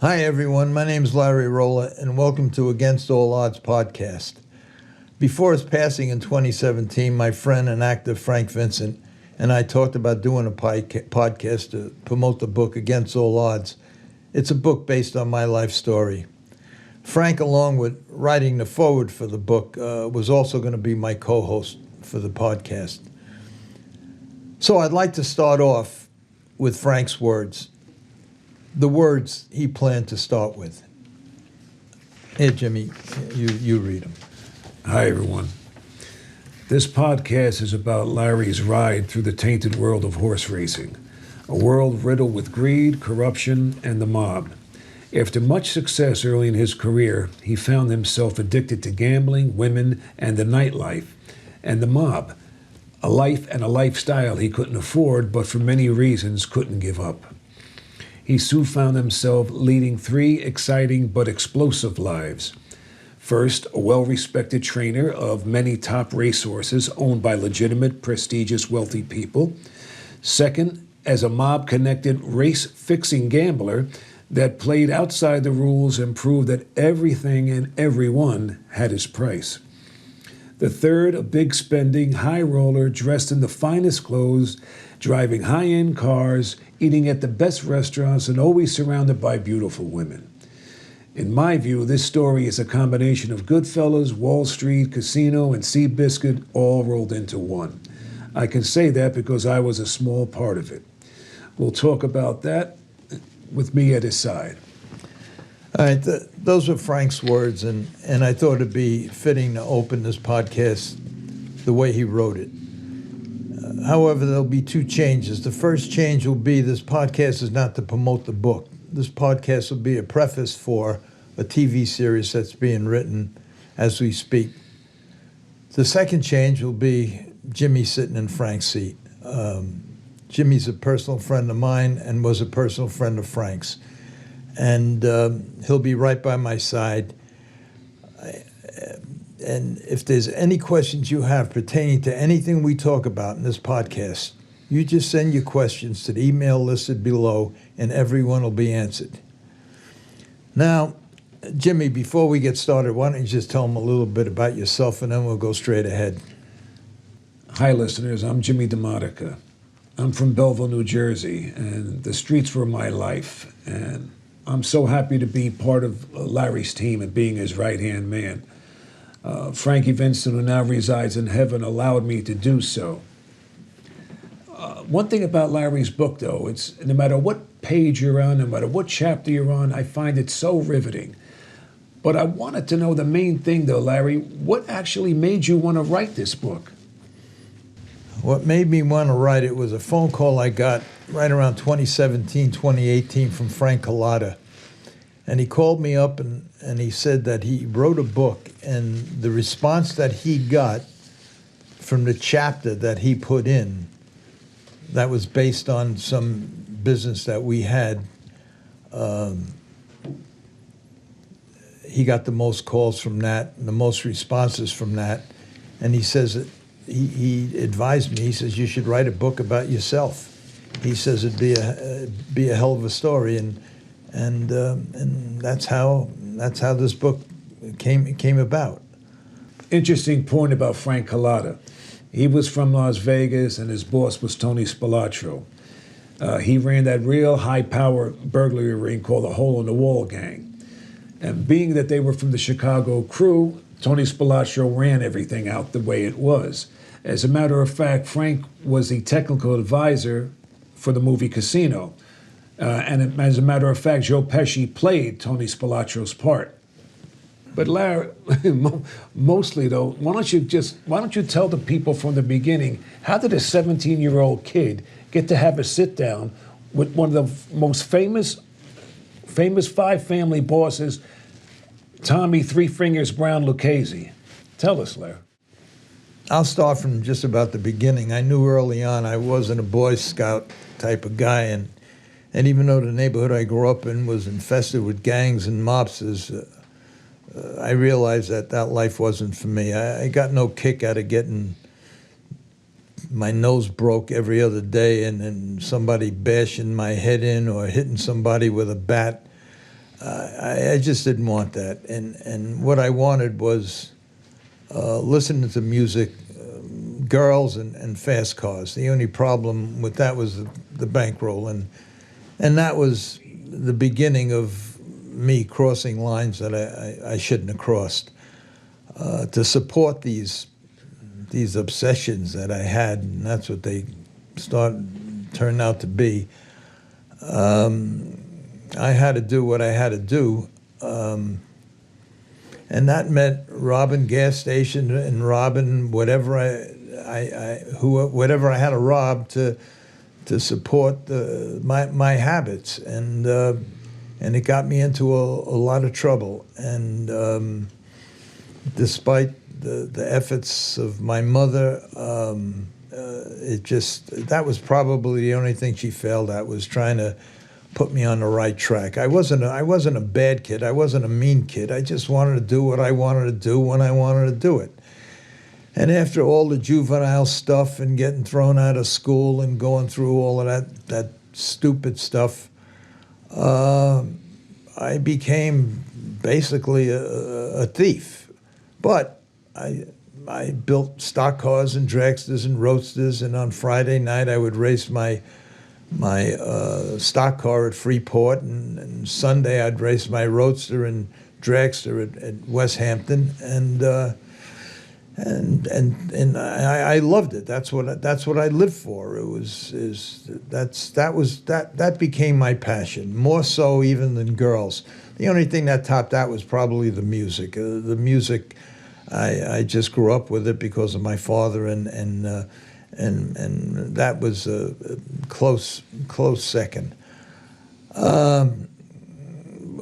Hi, everyone. My name is Larry Rolla, and welcome to Against All Odds podcast. Before his passing in 2017, my friend and actor Frank Vincent and I talked about doing a podcast to promote the book Against All Odds. It's a book based on my life story. Frank, along with writing the foreword for the book, was also going to be my co-host for the podcast. So I'd like to start off with Frank's words. The words he planned to start with. Here, Jimmy, you read them. Hi, everyone. This podcast is about Larry's ride through the tainted world of horse racing, a world riddled with greed, corruption, and the mob. After much success early in his career, he found himself addicted to gambling, women, and the nightlife, and the mob, a life and a lifestyle he couldn't afford, but for many reasons couldn't give up. He soon found himself leading three exciting but explosive lives. First, a well-respected trainer of many top racehorses owned by legitimate, prestigious, wealthy people. Second, as a mob-connected, race-fixing gambler that played outside the rules and proved that everything and everyone had his price. The third, a big-spending, high roller dressed in the finest clothes, driving high-end cars, eating at the best restaurants, and always surrounded by beautiful women. In my view, this story is a combination of Goodfellas, Wall Street, Casino, and Seabiscuit all rolled into one. I can say that because I was a small part of it. We'll talk about that with me at his side. All right, those were Frank's words, and I thought it'd be fitting to open this podcast the way he wrote it. However, there'll be two changes. The first change will be this podcast is not to promote the book. This podcast will be a preface for a TV series that's being written as we speak. The second change will be Jimmy sitting in Frank's seat. Jimmy's a personal friend of mine and was a personal friend of Frank's. And he'll be right by my side. And if there's any questions you have pertaining to anything we talk about in this podcast, you just send your questions to the email listed below, and everyone will be answered. Now, Jimmy, before we get started, why don't you just tell them a little bit about yourself, and then we'll go straight ahead. Hi, listeners. I'm Jimmy DeModica. I'm from Belleville, New Jersey, and the streets were my life. And I'm so happy to be part of Larry's team and being his right-hand man. Frankie Vincent, who now resides in heaven, allowed me to do so. One thing about Larry's book, though, it's no matter what page you're on, no matter what chapter you're on, I find it so riveting. But I wanted to know the main thing, though, Larry. What actually made you want to write this book? What made me want to write it was a phone call I got right around 2017, 2018 from Frank Collada. And he called me up and he said that he wrote a book, and the response that he got from the chapter that he put in, that was based on some business that we had, he got the most calls from that, and the most responses from that. And he says that he advised me, he says, you should write a book about yourself. He says it'd be a hell of a story, and that's how this book came about. Interesting point about Frank Collada. He was from Las Vegas, and his boss was Tony Spilotro. He ran that real high-power burglary ring called the Hole in the Wall Gang. And being that they were from the Chicago crew, Tony Spilotro ran everything out the way it was. As a matter of fact, Frank was the technical advisor for the movie Casino. And as a matter of fact, Joe Pesci played Tony Spilotro's part. But Larry, mostly though, why don't you tell the people from the beginning, how did a 17-year-old kid get to have a sit down with one of the most famous five family bosses, Tommy Three Fingers Brown Lucchese? Tell us, Larry. I'll start from just about the beginning. I knew early on I wasn't a Boy Scout type of guy, and even though the neighborhood I grew up in was infested with gangs and mobsters, I realized that life wasn't for me. I got no kick out of getting my nose broke every other day and somebody bashing my head in or hitting somebody with a bat. I just didn't want that. And what I wanted was listening to music, girls, and fast cars. The only problem with that was the bankroll. And that was the beginning of me crossing lines that I shouldn't have crossed. To support these obsessions that I had, and that's what they turned out to be. I had to do what I had to do, and that meant robbing gas stations and robbing whatever whatever I had to rob to support my habits, and it got me into a lot of trouble. And despite the efforts of my mother, that was probably the only thing she failed at, was trying to put me on the right track. I wasn't a bad kid. I wasn't a mean kid. I just wanted to do what I wanted to do when I wanted to do it. And after all the juvenile stuff and getting thrown out of school and going through all of that stupid stuff, I became basically a thief. But I built stock cars and dragsters and roadsters, and on Friday night I would race my stock car at Freeport, and Sunday I'd race my roadster and dragster at West Hampton, and I loved it. That's what I lived for. That became my passion, more so even than girls. The only thing that topped that was probably the music. The music, I just grew up with it because of my father, and that was a close second.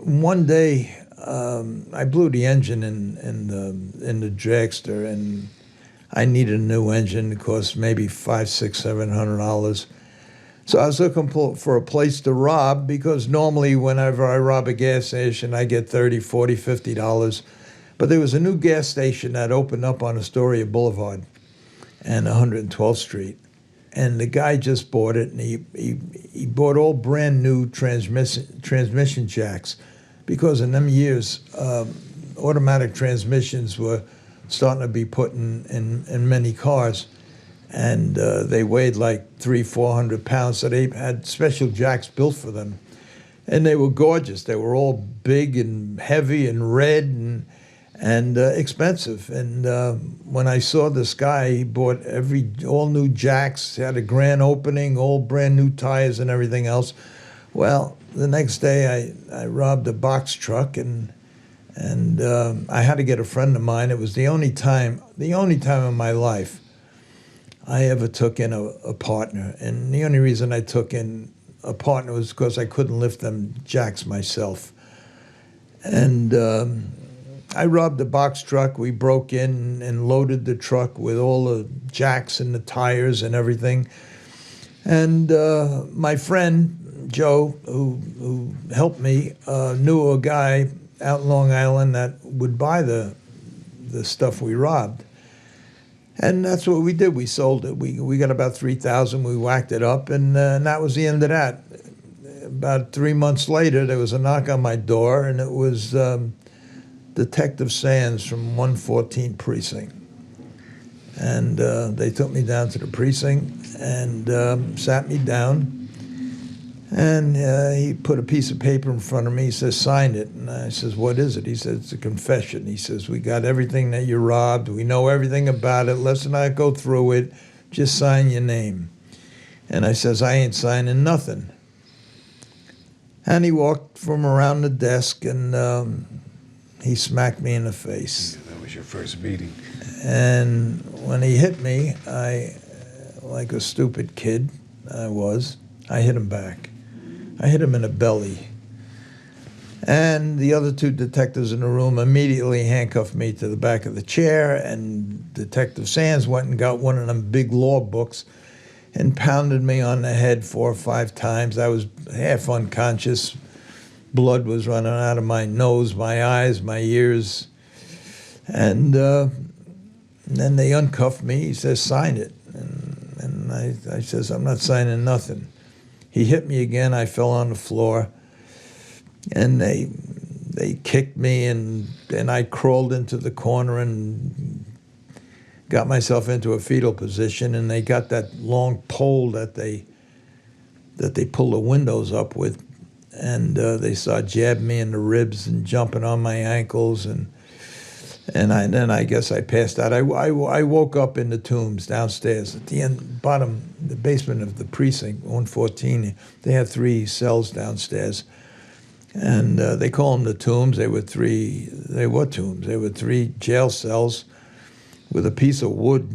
One day, I blew the engine in the dragster, and I needed a new engine. It cost maybe $500, $600, $700. So I was looking for a place to rob, because normally whenever I rob a gas station, I get $30, $40, $50. But there was a new gas station that opened up on Astoria Boulevard and 112th Street. And the guy just bought it, and he bought all brand new transmission jacks, because in them years, automatic transmissions were starting to be put in many cars, and they weighed like 300-400 pounds, so they had special jacks built for them. And they were gorgeous. They were all big and heavy and red and expensive. And when I saw this guy, he bought all new jacks, had a grand opening, all brand new tires and everything else. Well, the next day I robbed a box truck, and I had to get a friend of mine. It was the only time in my life I ever took in a partner. And the only reason I took in a partner was because I couldn't lift them jacks myself. And I robbed a box truck. We broke in and loaded the truck with all the jacks and the tires and everything. And my friend, Joe, who helped me, knew a guy out in Long Island that would buy the stuff we robbed. And that's what we did. We sold it. We got about $3,000. We whacked it up, and that was the end of that. About 3 months later, there was a knock on my door, and it was Detective Sands from 114 Precinct. And they took me down to the precinct and sat me down. And he put a piece of paper in front of me. He says, sign it. And I says, what is it? He says, it's a confession. He says, we got everything that you robbed. We know everything about it. Let's not go through it. Just sign your name. And I says, I ain't signing nothing. And he walked from around the desk, and he smacked me in the face. That was your first meeting. And when he hit me, like a stupid kid I hit him back. I hit him in the belly. And the other two detectives in the room immediately handcuffed me to the back of the chair, and Detective Sands went and got one of them big law books and pounded me on the head 4 or 5 times. I was half unconscious. Blood was running out of my nose, my eyes, my ears. And then they uncuffed me. He says, sign it. And I says, I'm not signing nothing. He hit me again. I fell on the floor. And they they kicked me, and I crawled into the corner and got myself into a fetal position, and they got that long pole that they pull the windows up with, and they started jabbing me in the ribs and jumping on my ankles, and then I guess I passed out. I woke up in the Tombs downstairs at the the basement of the precinct, 114. They had 3 cells downstairs, and they call them the Tombs. They were tombs. They were 3 jail cells with a piece of wood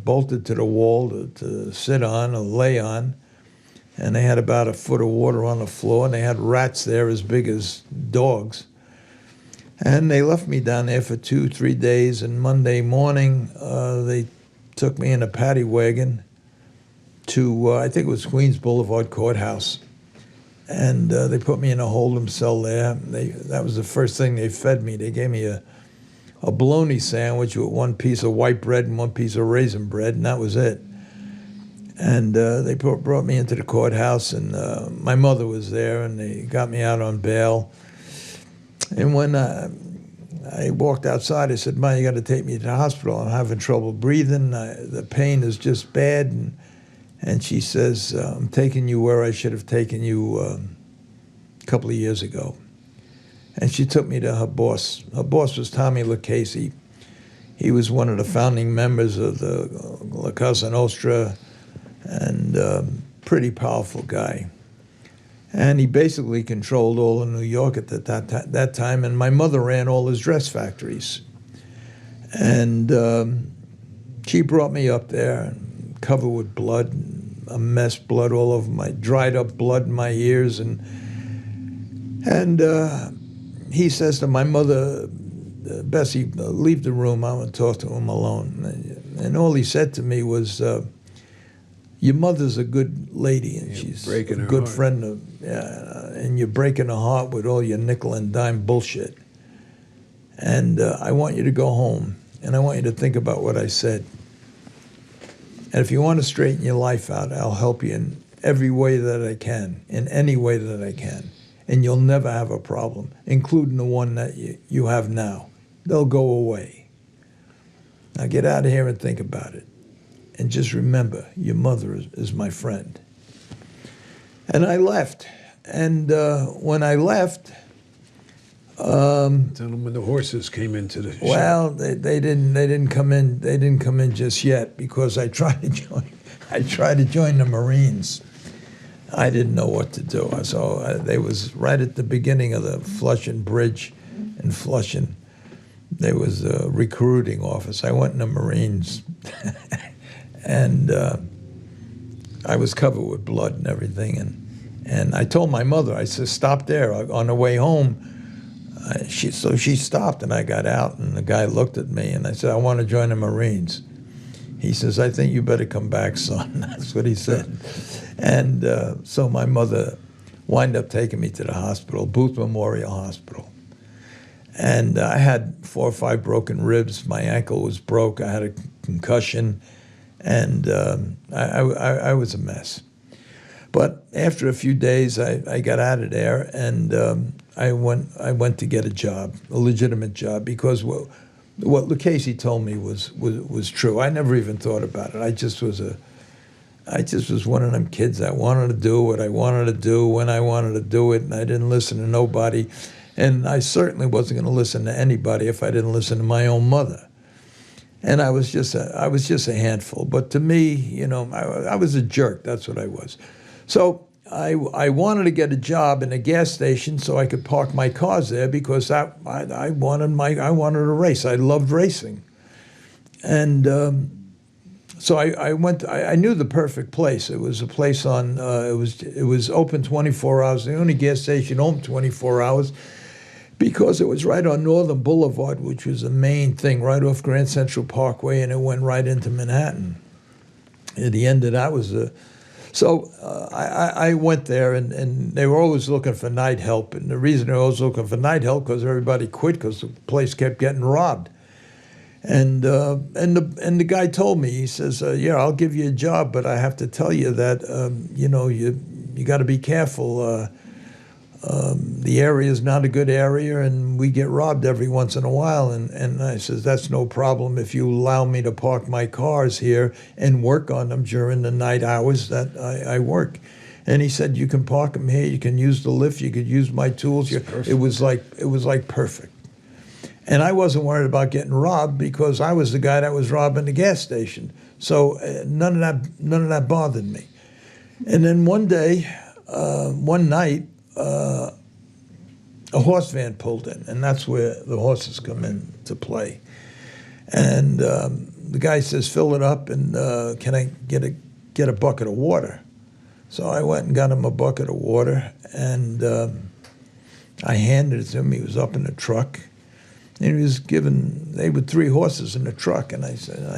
bolted to the wall to sit on or lay on. And they had about a foot of water on the floor, and they had rats there as big as dogs. And they left me down there for 2-3 days, and Monday morning they took me in a paddy wagon to, I think it was Queens Boulevard Courthouse. And they put me in a hold'em cell there. That was the first thing they fed me. They gave me a bologna sandwich with 1 piece of white bread and 1 piece of raisin bread, and that was it. And they brought me into the courthouse, and my mother was there, and they got me out on bail. And when I walked outside, I said, "Ma, you got to take me to the hospital. I'm having trouble breathing. The pain is just bad." And she says, "I'm taking you where I should have taken you a couple of years ago." And she took me to her boss. Her boss was Tommy Lucchese. He was one of the founding members of the La Cosa Nostra, and pretty powerful guy. And he basically controlled all of New York at that time, and my mother ran all his dress factories. And she brought me up there, covered with blood, a mess, blood all over dried up blood in my ears. And he says to my mother, "Bessie, leave the room. I want to talk to him alone." And all he said to me was, "Your mother's a good lady, and she's a good friend of, and you're breaking her heart with all your nickel and dime bullshit. And I want you to go home, and I want you to think about what I said. And if you want to straighten your life out, I'll help you in every way that I can, in any way that I can. And you'll never have a problem, including the one that you have now. They'll go away. Now get out of here and think about it. And just remember, your mother is my friend." And I left. And when I left, Tell them when the horses came into the shop. well, they didn't come in. They didn't come in just yet, because I tried to join the Marines. I didn't know what to do. So they was right at the beginning of the Flushing Bridge in Flushing. There was a recruiting office. I went in the Marines. And I was covered with blood and everything. And I told my mother, I said, "Stop there." On the way home, so she stopped, and I got out, and the guy looked at me, and I said, "I want to join the Marines." He says, "I think you better come back, son." That's what he said. And so my mother wound up taking me to the hospital, Booth Memorial Hospital. And I had 4 or 5 broken ribs. My ankle was broke. I had a concussion. And I was a mess. But after a few days, I got out of there, and I went to get a job, a legitimate job, because what Lucchese told me was true. I never even thought about it. I just was one of them kids that wanted to do what I wanted to do when I wanted to do it, and I didn't listen to nobody. And I certainly wasn't going to listen to anybody if I didn't listen to my own mother. And I was just a handful. But to me, I was a jerk. That's what I was. So I wanted to get a job in a gas station so I could park my cars there, because I wanted to race. I loved racing. And so I went. I knew the perfect place. It was a place on. It was open 24 hours. The only gas station open 24 hours. Because it was right on Northern Boulevard, which was the main thing, right off Grand Central Parkway, and it went right into Manhattan. At the end of that was so I went there, and they were always looking for night help. And the reason they were always looking for night help, because everybody quit, because the place kept getting robbed. And the guy told me, he says, "Yeah, I'll give you a job, but I have to tell you that you got to be careful. the area is not a good area, and we get robbed every once in a while. And I says, that's no problem if you allow me to park my cars here and work on them during the night hours that I work. And he said, you can park them here, you can use the lift, you could use my tools. It was like perfect. And I wasn't worried about getting robbed because I was the guy that was robbing the gas station. So none of that bothered me. And then one night, a horse van pulled in, and that's where the horses come into play. And the guy says, fill it up, and can I get a bucket of water? So I went and got him a bucket of water, and I handed it to him. He was up in the truck, and he was they were 3 horses in the truck. And I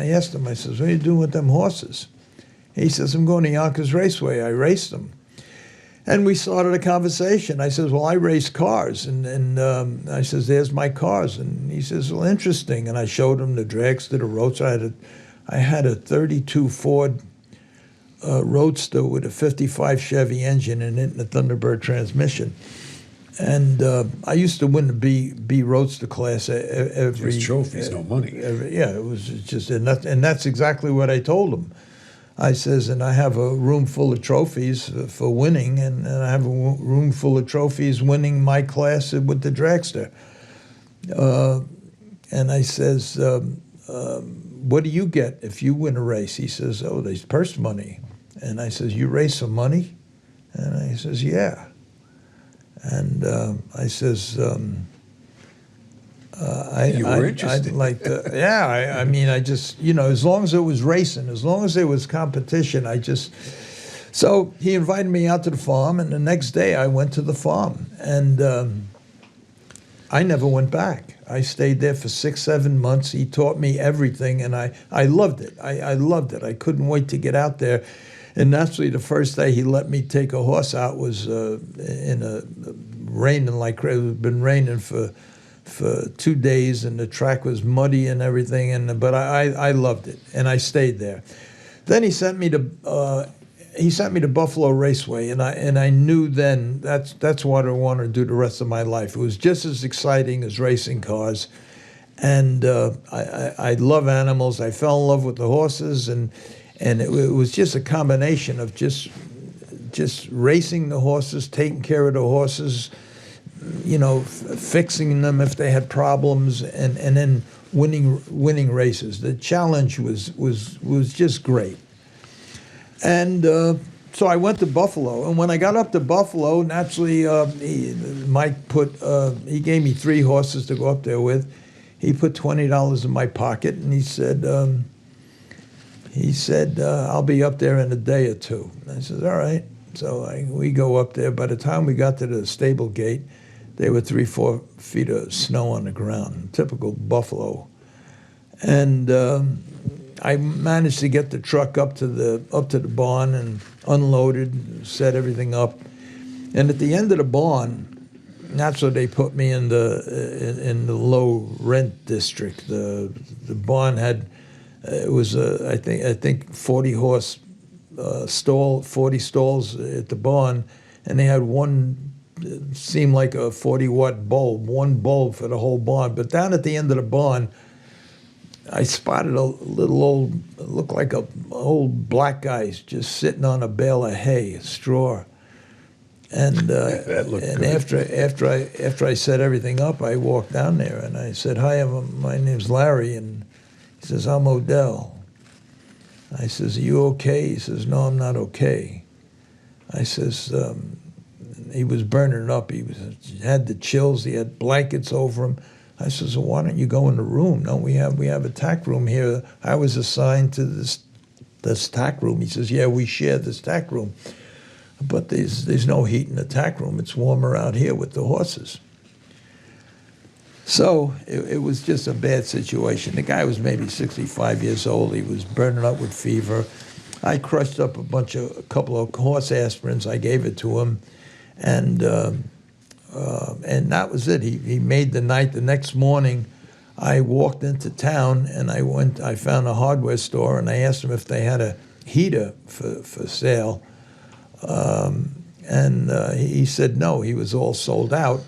asked him, I says, what are you doing with them horses? He says, I'm going to Yonkers Raceway. I raced them. And we started a conversation. I says, well, I race cars. And I says, there's my cars. And he says, well, interesting. And I showed him the dragster, the roadster. I had a 32 Ford Roadster with a 55 Chevy engine in it and a Thunderbird transmission. And I used to win the B Roadster class every... It's trophies, no money. It was just... And that's exactly what I told him. I says, and I have a room full of trophies for winning, and I have a room full of trophies winning my class with the dragster. And I says, what do you get if you win a race? He says, oh, there's purse money. And I says, you race some money? And he says, yeah. And I says, I'd like to, I mean, I just, as long as it was racing, as long as there was competition, so he invited me out to the farm, and the next day I went to the farm, and I never went back. I stayed there for 6-7 months. He taught me everything, and I loved it. I loved it. I couldn't wait to get out there. And naturally, the first day he let me take a horse out was raining like crazy. It had been raining for 2 days, and the track was muddy and everything. But I loved it, and I stayed there. Then he sent me to Buffalo Raceway, and I knew then that's what I wanted to do the rest of my life. It was just as exciting as racing cars, and I love animals. I fell in love with the horses, and it was just a combination of just racing the horses, taking care of the horses, fixing them if they had problems, and then winning races. The challenge was just great. And so I went to Buffalo, and when I got up to Buffalo, naturally, Mike he gave me 3 horses to go up there with. He put $20 in my pocket, and he said, I'll be up there in a day or 2. And I said, all right. So we go up there. By the time we got to the stable gate, there were 3-4 feet of snow on the ground, typical Buffalo. And I managed to get the truck up to the barn and unloaded, set everything up. And at the end of the barn, naturally they put me in the low rent district. The barn had it was I think 40 horse stall, 40 stalls at the barn, and they had one seemed like a 40-watt bulb, one bulb for the whole barn. But down at the end of the barn, I spotted a little old, looked like a old black guy just sitting on a bale of hay, straw. And after I set everything up, I walked down there and I said, "Hi, my name's Larry," and he says, "I'm Odell." I says, "Are you okay?" He says, "No, I'm not okay." I says, he was burning up. He had the chills. He had blankets over him. I says, "Well, why don't you go in the room? No, we have a tack room here. I was assigned to this tack room." He says, "Yeah, we share this tack room, but there's no heat in the tack room. It's warmer out here with the horses." So it was just a bad situation. The guy was maybe 65 years old. He was burning up with fever. I crushed up a couple of horse aspirins. I gave it to him, and that was it. He made the night. The next morning, I walked into town and I found a hardware store and I asked them if they had a heater for sale. And he said no, he was all sold out.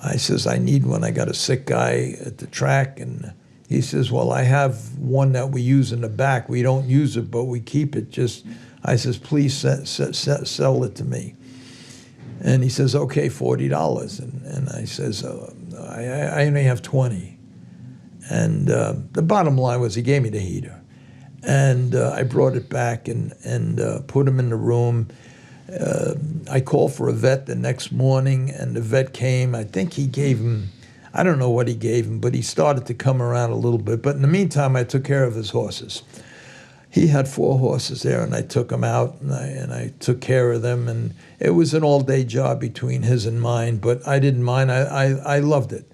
I says, I need one. I got a sick guy at the track. And he says, well, I have one that we use in the back. We don't use it, but we keep it. I says, please sell it to me. And he says, okay, $40. And I says, I only have 20. And the bottom line was he gave me the heater. And I brought it back and put him in the room. I called for a vet the next morning, and the vet came. I think he gave him, I don't know what he gave him, but he started to come around a little bit. But in the meantime, I took care of his horses. He had 4 horses there, and I took them out, and I took care of them. And it was an all-day job between his and mine, but I didn't mind. I loved it.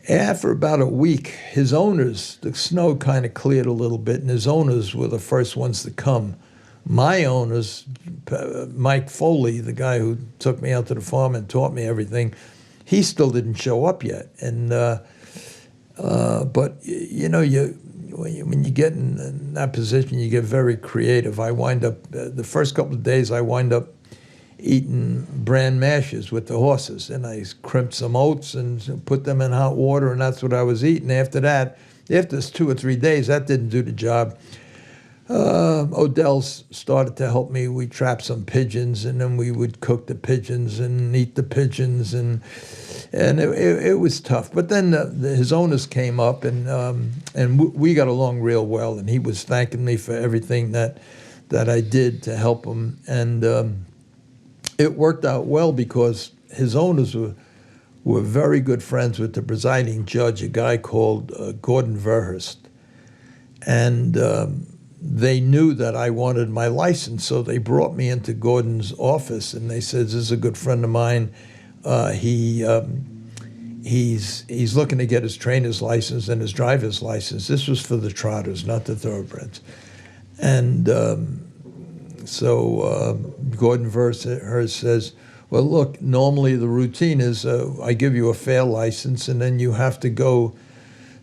After about a week, his owners, the snow kind of cleared a little bit, and his owners were the first ones to come. My owners, Mike Foley, the guy who took me out to the farm and taught me everything, he still didn't show up yet. And but you know, when you get in that position, you get very creative. I wind up the first couple of days, I wind up eating bran mashes with the horses, and I crimped some oats and put them in hot water, and that's what I was eating. After that, after 2 or 3 days, that didn't do the job. Odell started to help me. We trapped some pigeons, and then we would cook the pigeons and eat the pigeons, and it was tough. But then his owners came up, and we got along real well, and he was thanking me for everything that I did to help him, and it worked out well because his owners were very good friends with the presiding judge, a guy called Gordon Verhurst, and they knew that I wanted my license, so they brought me into Gordon's office, and they said, "This is a good friend of mine. He's looking to get his trainer's license and his driver's license." This was for the trotters, not the thoroughbreds. And so Gordon Verhurst says, "Well, look, normally the routine is I give you a fair license, and then you have to go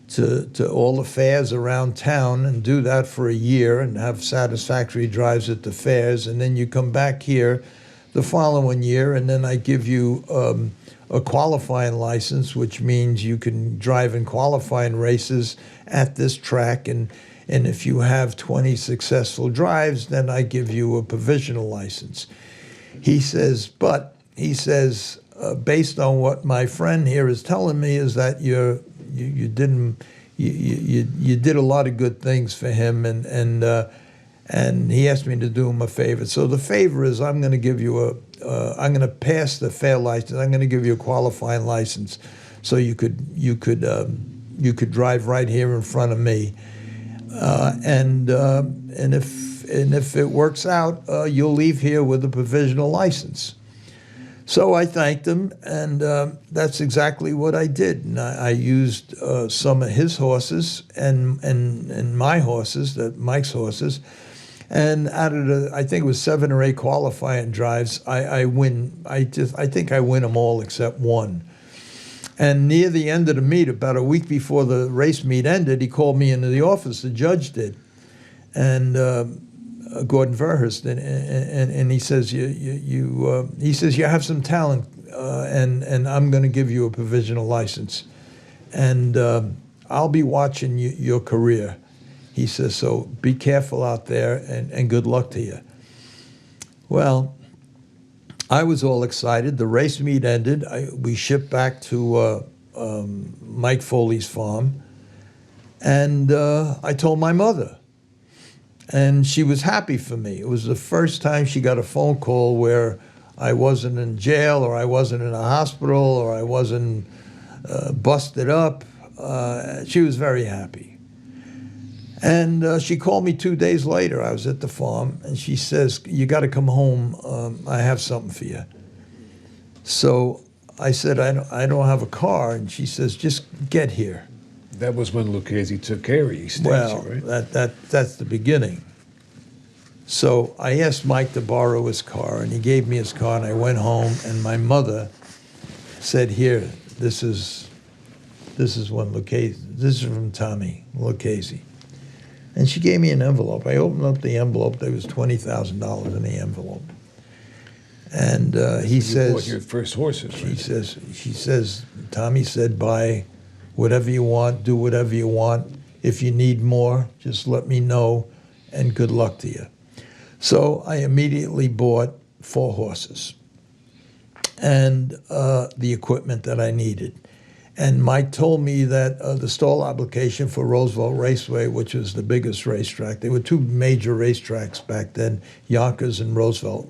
to all the fairs around town and do that for a year and have satisfactory drives at the fairs, and then you come back here the following year, and then I give you a qualifying license, which means you can drive in qualifying races at this track, and if you have 20 successful drives, then I give you a provisional license." He says, based on what my friend here is telling me, is that you did a lot of good things for him, and he asked me to do him a favor. So the favor is I'm going to give you I'm going to pass the fair license. I'm going to give you a qualifying license, so you could drive right here in front of me, and if it works out, you'll leave here with a provisional license. So I thanked him, and that's exactly what I did. And I used some of his horses and my horses, Mike's horses, and out of I think it was 7 or 8 qualifying drives, I win. I think I win them all except one. And near the end of the meet, about a week before the race meet ended, he called me into the office. The judge did, and Gordon Verhurst, and he says you have some talent, and I'm going to give you a provisional license, and I'll be watching your career. He says, so be careful out there, and good luck to you. Well, I was all excited. The race meet ended. We shipped back to Mike Foley's farm, and I told my mother. And she was happy for me. It was the first time she got a phone call where I wasn't in jail, or I wasn't in a hospital, or I wasn't busted up. She was very happy. And she called me 2 days later. I was at the farm, and she says, "You got to come home. I have something for you." So I said, I don't have a car. And she says, "Just get here." That was when Lucchese took care of you, Well, right? that's the beginning. So I asked Mike to borrow his car, and he gave me his car, and I went home, and my mother said, "Here, this is one Lucchese. This is from Tommy Lucchese." And she gave me an envelope. I opened up the envelope. There was $20,000 in the envelope. And he You says, bought your first horses, right? she says, Tommy said, buy whatever you want, do whatever you want. If you need more, just let me know, and good luck to you. So I immediately bought 4 horses and the equipment that I needed. And Mike told me that the stall application for Roosevelt Raceway, which was the biggest racetrack, there were 2 major racetracks back then, Yonkers and Roosevelt.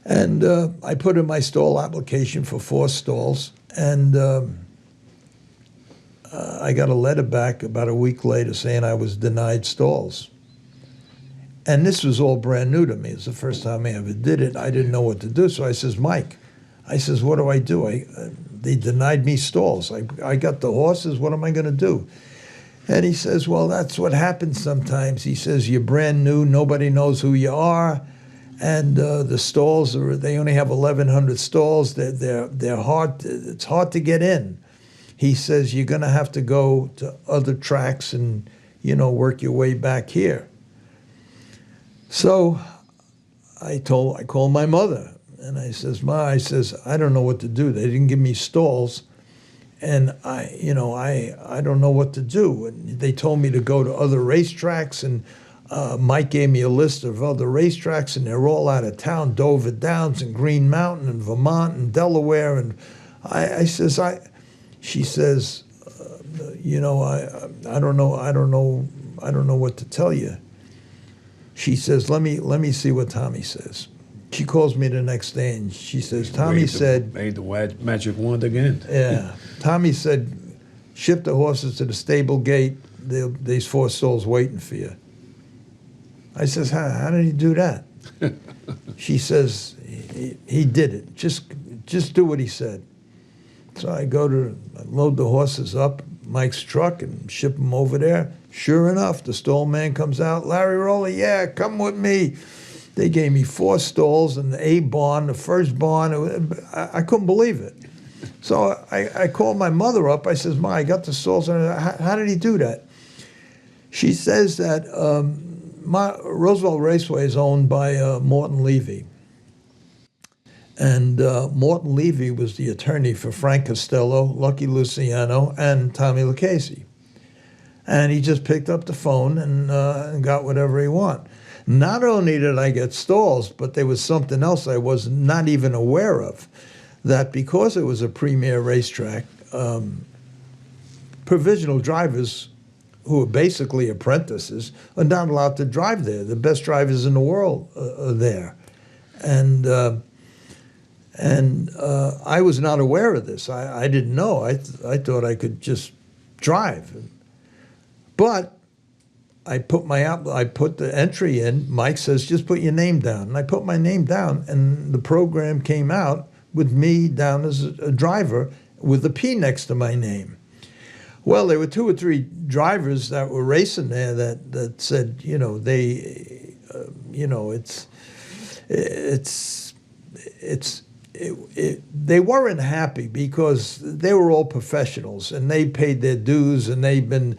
And I put in my stall application for 4 stalls, and I got a letter back about a week later saying I was denied stalls. And this was all brand new to me. It's the first time I ever did it. I didn't know what to do. So I says, Mike, I says, what do I do? They denied me stalls. I got the horses. What am I going to do? And he says, well, that's what happens sometimes. He says, you're brand new. Nobody knows who you are. And the stalls, they only have 1,100 stalls. They're hard. It's hard to get in. He says, you're going to have to go to other tracks and, work your way back here. So I called my mother, and I says, Ma, I don't know what to do. They didn't give me stalls, and I don't know what to do. And they told me to go to other racetracks, and Mike gave me a list of other racetracks, and they're all out of town, Dover Downs and Green Mountain and Vermont and Delaware. And she says, I don't know what to tell you. She says, let me see what Tommy says. She calls me the next day, and she says, Tommy said... Made the magic wand again. Yeah. Tommy said, ship the horses to the stable gate. There's 4 stalls waiting for you. I says, how did he do that? She says, he did it. Just do what he said. So I load the horses up, Mike's truck, and ship them over there. Sure enough, the stall man comes out. Larry Roller, yeah, come with me. They gave me 4 stalls and the barn, the first barn. I couldn't believe it. So I called my mother up. I says, Ma, I got the stalls. How did he do that? She says that Roosevelt Raceway is owned by Morton Levy. And Morton Levy was the attorney for Frank Costello, Lucky Luciano, and Tommy Lucchese. And he just picked up the phone and got whatever he wanted. Not only did I get stalls, but there was something else I was not even aware of, that because it was a premier racetrack, provisional drivers who are basically apprentices are not allowed to drive there. The best drivers in the world are there. And I was not aware of this. I didn't know. I thought I could just drive. But I put the entry in. Mike says, just put your name down. And I put my name down, and the program came out with me down as a driver with a P next to my name. Well, there were 2 or 3 drivers that were racing there that said, they weren't happy because they were all professionals and they paid their dues and they've been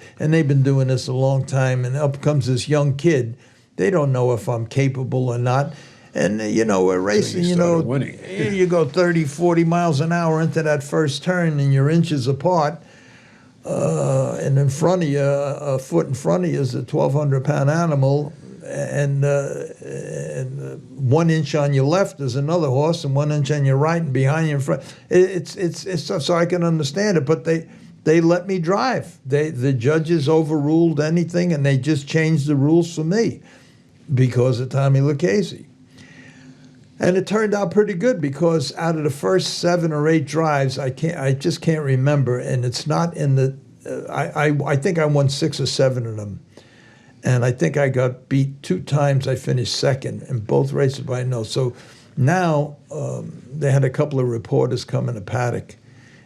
doing this a long time, and up comes this young kid. They don't know if I'm capable or not. And, we're racing, winning. You go 30, 40 miles an hour into that first turn and you're inches apart. And in front of you, a foot in front of you is a 1,200-pound animal. And 1 inch on your left is another horse, and 1 inch on your right, and behind you in front. It's so I can understand it, but they let me drive. The judges overruled anything, and they just changed the rules for me because of Tommy Lucchese. And it turned out pretty good because out of the first 7 or 8 drives, I just can't remember, and it's not in the. I think I won 6 or 7 of them. And I think I got beat 2 times. I finished second in both races by no. So now they had a couple of reporters come in the paddock,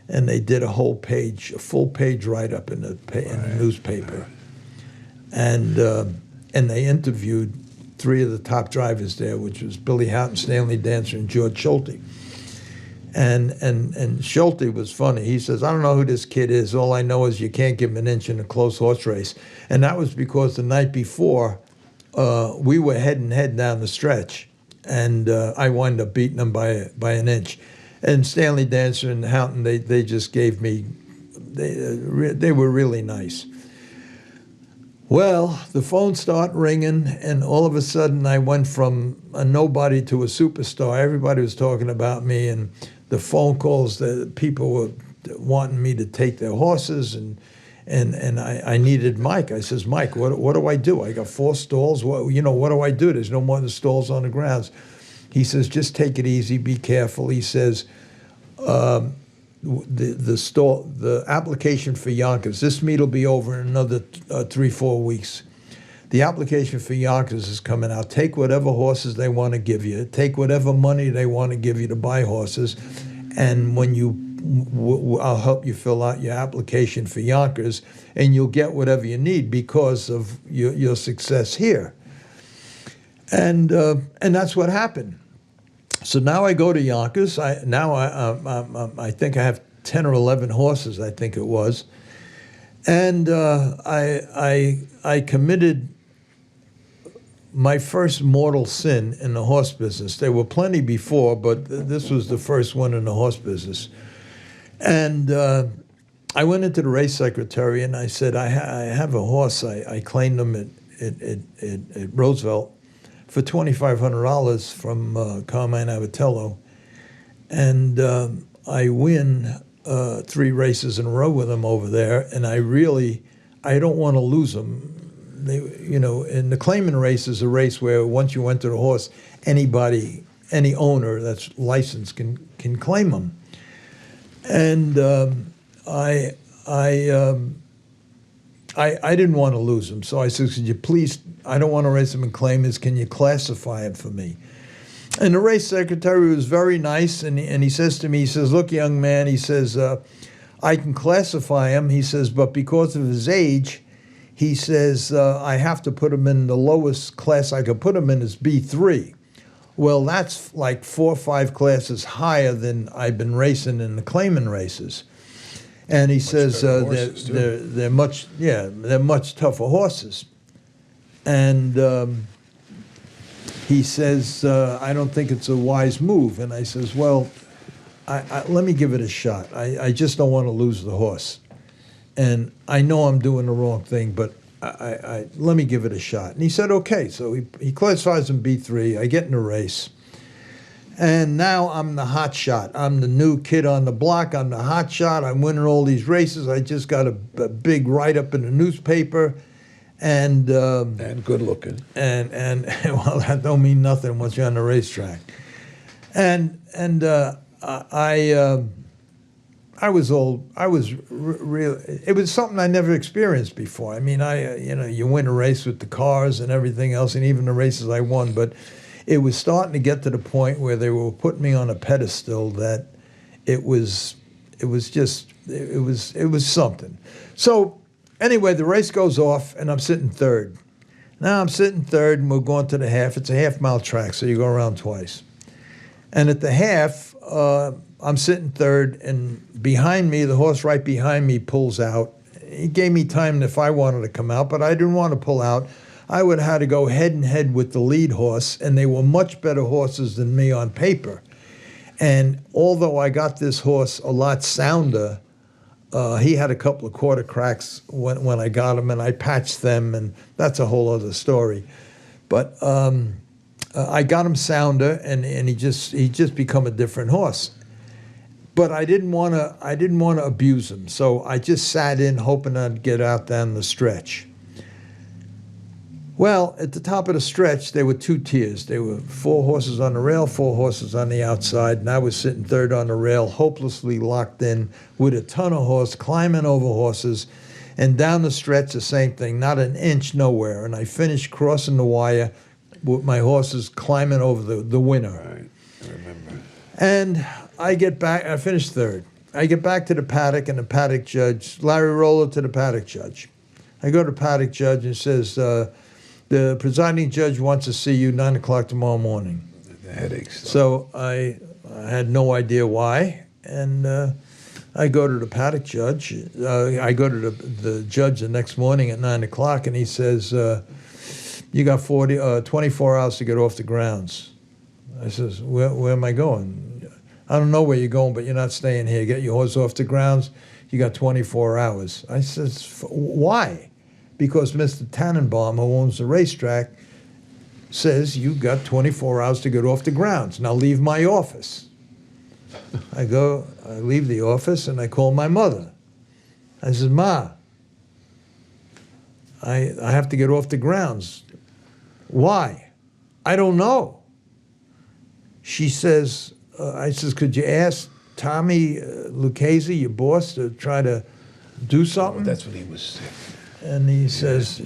and they did a full page write-up in the newspaper. And they interviewed 3 of the top drivers there, which was Billy Houghton, Stanley Dancer, and George Schulte. And Schulte was funny. He says, I don't know who this kid is. All I know is you can't give him an inch in a close horse race. And that was because the night before, we were head and head down the stretch. and I wound up beating them by an inch. And Stanley Dancer and Houghton, they just gave me, they were really nice. Well, the phone started ringing, and all of a sudden I went from a nobody to a superstar. Everybody was talking about me, and the phone calls, the people were wanting me to take their horses, and I needed Mike. I says, Mike, what do I do? I got 4 stalls. What do I do? There's no more than stalls on the grounds. He says, just take it easy, be careful. He says, the application for Yonkers, this meet will be over in another 3-4 weeks. The application for Yonkers is coming out. Take whatever horses they want to give you. Take whatever money they want to give you to buy horses. And when I'll help you fill out your application for Yonkers, and you'll get whatever you need because of your success here. And that's what happened. So now I go to Yonkers. I think I have 10 or 11 horses, I think it was. And I committed my first mortal sin in the horse business. There were plenty before, but this was the first one in the horse business. And I went into the race secretary and I said, I have a horse. I claimed him at Roosevelt for $2,500 from Carmine Avitello. And I win 3 races in a row with him over there. And I don't want to lose him. In the claiming race is a race where once you enter the horse, any owner that's licensed can claim him. And I didn't want to lose him, so I said, could you please, I don't want to race him and claim his, can you classify him for me? And the race secretary was very nice, and he says to me, he says, look, young man, he says, I can classify him, he says, but because of his age, he says, I have to put him in the lowest class I could put him in is B3. Well, that's like 4 or 5 classes higher than I've been racing in the claiming races. And he says they're much tougher horses. And he says, I don't think it's a wise move. And I says, well, let me give it a shot. I just don't want to lose the horse. And I know I'm doing the wrong thing, but let me give it a shot. And he said, okay. So he classifies in B3. I get in the race. And now I'm the hot shot. I'm the new kid on the block. I'm the hot shot. I'm winning all these races. I just got a big write-up in the newspaper. And good looking. And well, that don't mean nothing once you're on the racetrack. And I was real. It was something I never experienced before. I mean, you win a race with the cars and everything else, and even the races I won. But it was starting to get to the point where they were putting me on a pedestal that it was something. So anyway, the race goes off, and I'm sitting third. Now I'm sitting third, and we're going to the half. It's a half-mile track, so you go around twice. And at the half, I'm sitting third, and behind me, the horse right behind me pulls out. He gave me time if I wanted to come out, but I didn't want to pull out. I would have had to go head and head with the lead horse, and they were much better horses than me on paper. And although I got this horse a lot sounder, he had a couple of quarter cracks when I got him, and I patched them, and that's a whole other story. But I got him sounder, and he just become a different horse. But I didn't want to abuse him, so I just sat in hoping I'd get out down the stretch. Well, at the top of the stretch, there were 2 tiers. There were 4 horses on the rail, 4 horses on the outside, and I was sitting third on the rail, hopelessly locked in with a ton of horse, climbing over horses, and down the stretch, the same thing, not an inch nowhere. And I finished crossing the wire with my horses climbing over the winner. Right, I remember. And I get back, I finished third. I get back to the paddock, and the paddock judge, Larry Roller to the paddock judge. I go to the paddock judge and says, the presiding judge wants to see you 9 o'clock tomorrow morning. The headaches. So I had no idea why, and I go to the paddock judge. I go to the judge the next morning at 9 o'clock, and he says, you got 24 hours to get off the grounds. I says, where am I going? I don't know where you're going, but you're not staying here. Get your horse off the grounds. You got 24 hours. I says, why? Because Mr. Tannenbaum, who owns the racetrack, says you got 24 hours to get off the grounds. Now leave my office. I leave the office, and I call my mother. I says, Ma, I have to get off the grounds. Why? I don't know. She says, I says, could you ask Tommy Lucchese, your boss, to try to do something? That's what he was sick. And he says,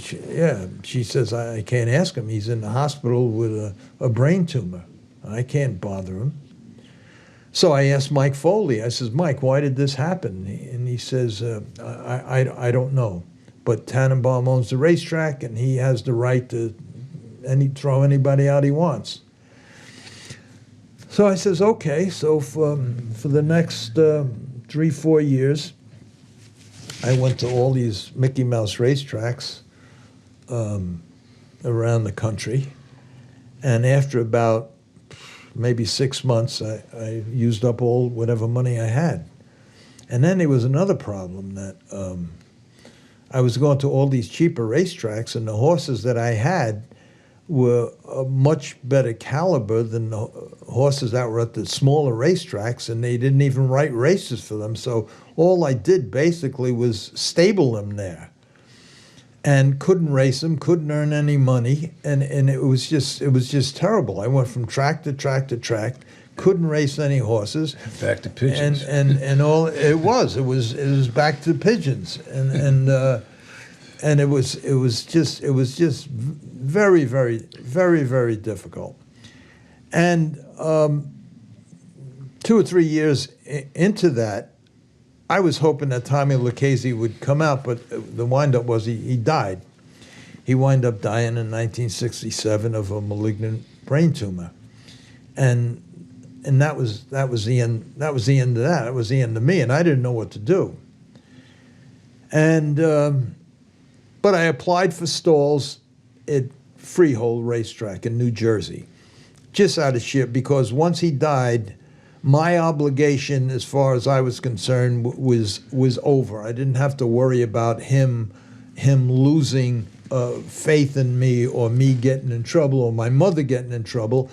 She says, I can't ask him. He's in the hospital with a brain tumor. I can't bother him. So I asked Mike Foley. I says, Mike, why did this happen? And he says, I don't know. But Tannenbaum owns the racetrack, and he has the right to throw anybody out he wants. So I says, okay. So for the next 3-4 years, I went to all these Mickey Mouse racetracks around the country. And after about maybe 6 months, I used up all whatever money I had. And then there was another problem that I was going to all these cheaper racetracks, and the horses that I had were a much better caliber than the horses that were at the smaller racetracks, and they didn't even write races for them. So all I did basically was stable them there, and couldn't race them, couldn't earn any money, and it was just terrible. I went from track to track to track, couldn't race any horses. Back to pigeons. And all it was back to pigeons, and it was just very, very, very, very difficult. And 2 or 3 years into that, I was hoping that Tommy Lucchese would come out, but the windup was he died. He wound up dying in 1967 of a malignant brain tumor, and that was the end. That was the end of that. That was the end of me, and I didn't know what to do. And but I applied for stalls at Freehold Racetrack in New Jersey, just out of sheer, because once he died, my obligation, as far as I was concerned, was over. I didn't have to worry about him losing faith in me, or me getting in trouble, or my mother getting in trouble.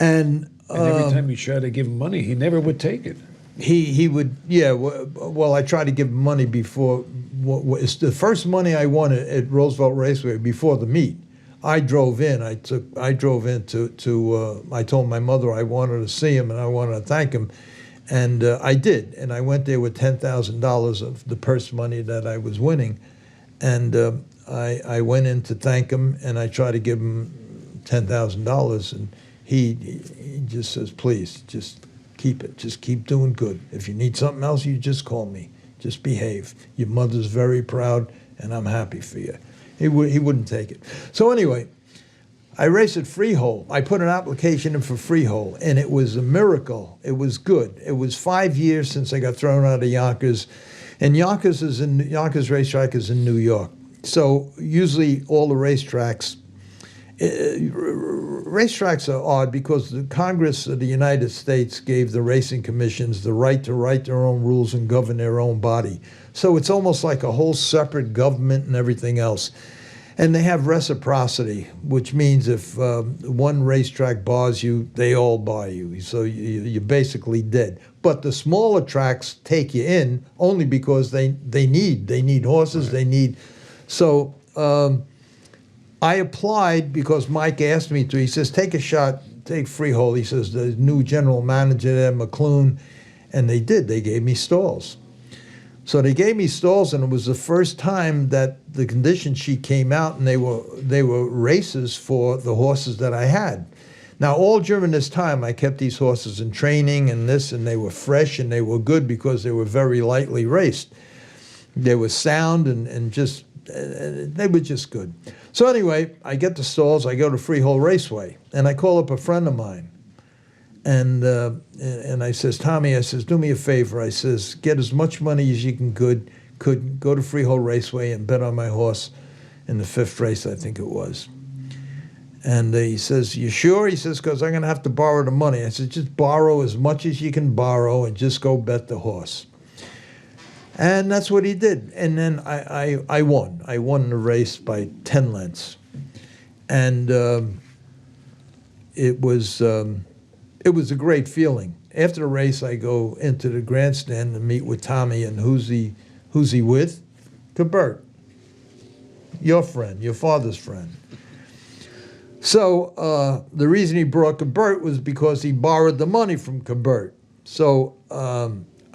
And every time you tried to give him money, he never would take it. He would, yeah. Well, I tried to give him money before. It's the first money I won at Roosevelt Raceway before the meet. I drove in. I drove in to I told my mother I wanted to see him and I wanted to thank him, and I did. And I went there with $10,000 of the purse money that I was winning, and I went in to thank him, and I tried to give him $10,000, and he just says, please, just keep it. Just keep doing good. If you need something else, you just call me. Just behave. Your mother's very proud, and I'm happy for you. He wouldn't take it. So anyway, I raced at Freehold. I put an application in for Freehold, and it was a miracle. It was good. It was 5 years since I got thrown out of Yonkers, and Yonkers Racetrack is in New York. So usually all the racetracks are odd because the Congress of the United States gave the racing commissions the right to write their own rules and govern their own body. So it's almost like a whole separate government and everything else. And they have reciprocity, which means if one racetrack bars you, they all bar you. So you're basically dead. But the smaller tracks take you in only because they need horses, right. They need. So I applied because Mike asked me to. He says, take a shot, take Freehold. He says, the new general manager there, McClune, and they did. They gave me stalls. So they gave me stalls, and it was the first time that the condition sheet came out, and they were races for the horses that I had. Now, all during this time, I kept these horses in training and this, and they were fresh and they were good because they were very lightly raced. They were sound and just, they were just good. So anyway, I get the stalls, I go to Freehold Raceway, and I call up a friend of mine. And I says, Tommy, I says, do me a favor. I says, get as much money as you could go to Freehold Raceway and bet on my horse in the 5th race, I think it was. And he says, "You sure?" He says, "Because I'm going to have to borrow the money." I said, "Just borrow as much as you can borrow and just go bet the horse." And that's what he did. And then I won. I won the race by 10 lengths. And it was a great feeling. After the race, I go into the grandstand and meet with Tommy. And who's he with? Cabert, your friend, your father's friend. So the reason he brought Cabert was because he borrowed the money from Cabert. So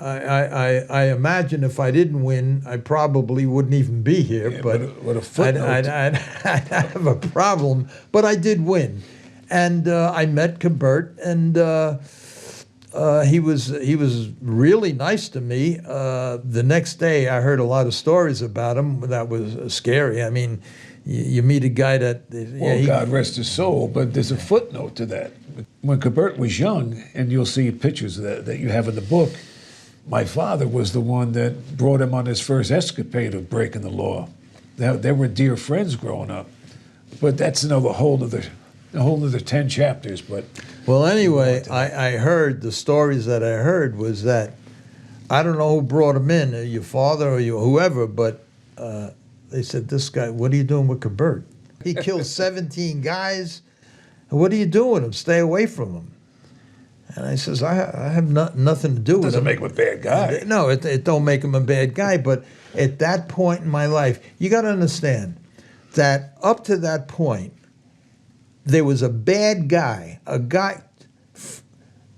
I imagine if I didn't win, I probably wouldn't even be here. Yeah, but what a footnote. I'd have a problem. But I did win, and I met Cabert, and he was really nice to me. The next day, I heard a lot of stories about him that was scary. I mean, you meet a guy that Well, God rest his soul, but there's a footnote to that. When Cabert was young, and you'll see pictures of that you have in the book, my father was the one that brought him on his first escapade of breaking the law. They were dear friends growing up, but that's a whole other 10 chapters. But well, anyway, I heard the stories that I heard was that I don't know who brought him in, your father or whoever, but they said, "This guy, what are you doing with Cabert? He killed 17 guys. What are you doing with him? Stay away from him." And I says, I have nothing to do with him. doesn't make him a bad guy. No, it don't make him a bad guy. But at that point in my life, you got to understand that up to that point, there was a bad guy.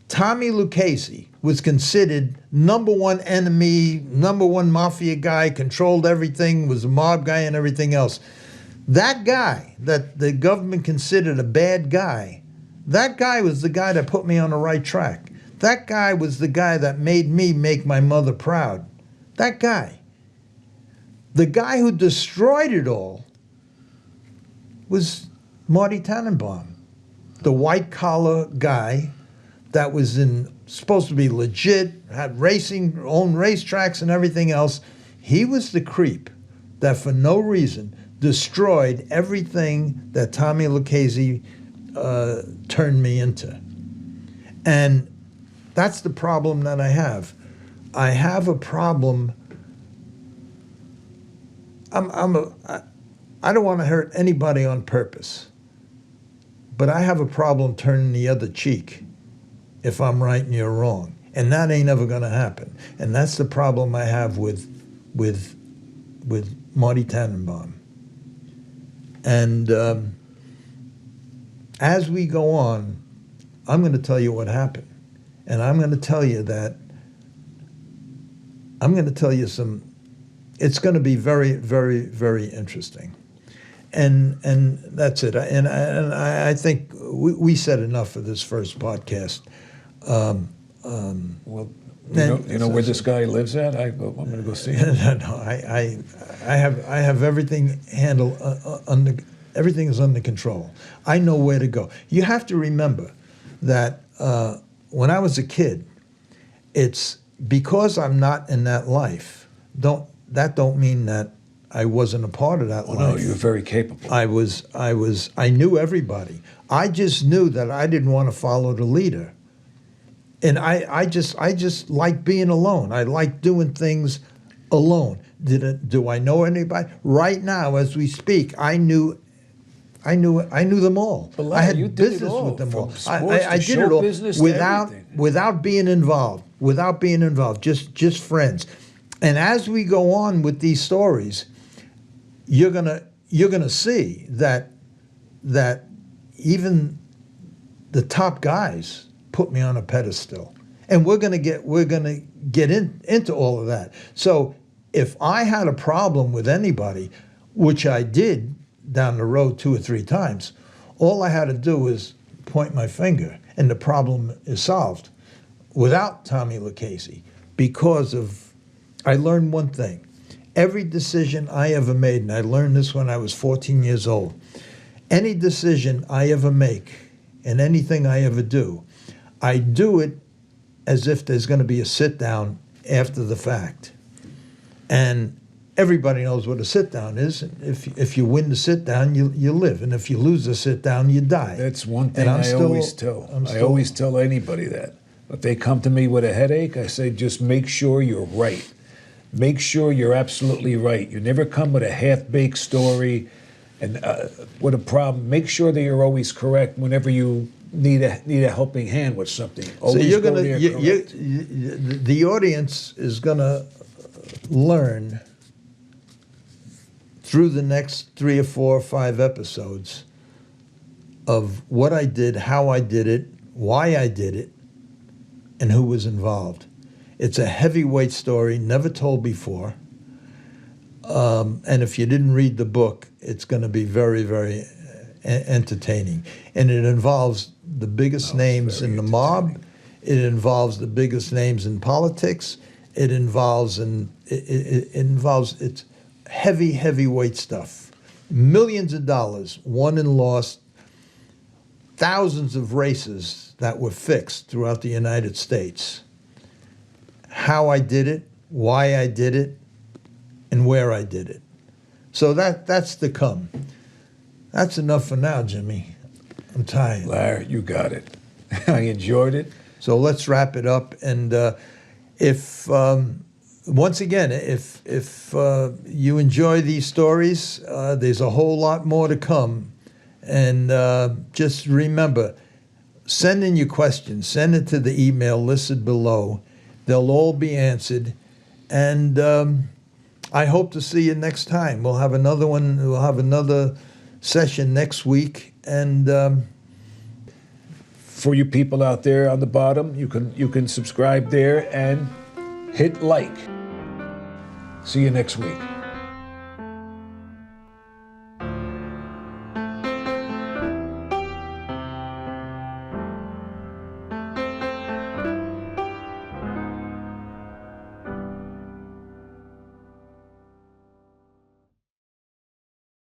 Tommy Lucchese was considered number one enemy, number one mafia guy, controlled everything, was a mob guy and everything else. That guy that the government considered a bad guy, that guy was the guy that put me on the right track. That guy was the guy that made me make my mother proud. That guy. The guy who destroyed it all was Marty Tannenbaum, the white-collar guy that was supposed to be legit, had racing, owned racetracks and everything else. He was the creep that for no reason destroyed everything that Tommy Lucchese turned me into. And that's the problem that I have. I have a problem. I don't want to hurt anybody on purpose, but I have a problem turning the other cheek if I'm right and you're wrong. And that ain't ever going to happen. And that's the problem I have with Marty Tannenbaum. And as we go on, I'm going to tell you what happened. And I'm going to tell you it's going to be very, very, very interesting. And that's it. And I think we said enough for this first podcast. Well, you know where this guy lives at? I'm going to go see him. No, I have everything handled under. Everything is under control. I know where to go. You have to remember that when I was a kid, it's because I'm not in that life. Don't mean that I wasn't a part of that life. No, you're very capable. I knew everybody. I just knew that I didn't want to follow the leader. And I just like being alone. I like doing things alone. Do I know anybody? Right now, as we speak, I knew them all. But I had you did business it all, with them all. from sports I to did show it all business to everything. without being involved. Just friends. And as we go on with these stories, you're gonna see that even the top guys put me on a pedestal, and we're gonna get into all of that. So if I had a problem with anybody, which I did down the road 2 or 3 times, all I had to do was point my finger, and the problem is solved. Without Tommy Lucchese, because I learned one thing. Every decision I ever made, and I learned this when I was 14 years old, any decision I ever make and anything I ever do, I do it as if there's going to be a sit down after the fact. And everybody knows what a sit down is. If you win the sit down, you live, and if you lose the sit down, you die. That's one thing And I always tell. I always tell anybody that. If they come to me with a headache, I say, just make sure you're right. Make sure you're absolutely right. You never come with a half-baked story and with a problem. Make sure that you're always correct whenever you need a helping hand with something. Always so you're go gonna, there correct. the audience is gonna learn through the next 3 or 4 or 5 episodes of what I did, how I did it, why I did it, and who was involved. It's a heavyweight story, never told before. And if you didn't read the book, it's going to be very, very entertaining. And it involves the biggest names in the mob. It involves the biggest names in politics. It involves it's heavyweight stuff. Millions of dollars won and lost. Thousands of races that were fixed throughout the United States. How I did it, why I did it, and where I did it. So that's to come. That's enough for now, Jimmy. I'm tired. Larry, you got it. I enjoyed it. So let's wrap it up. And if once again, if you enjoy these stories, there's a whole lot more to come. And just remember, send in your questions. Send it to the email listed below. They'll all be answered. And I hope to see you next time. We'll have another one. We'll have another session next week. And for you people out there on the bottom, you can subscribe there and hit like. See you next week.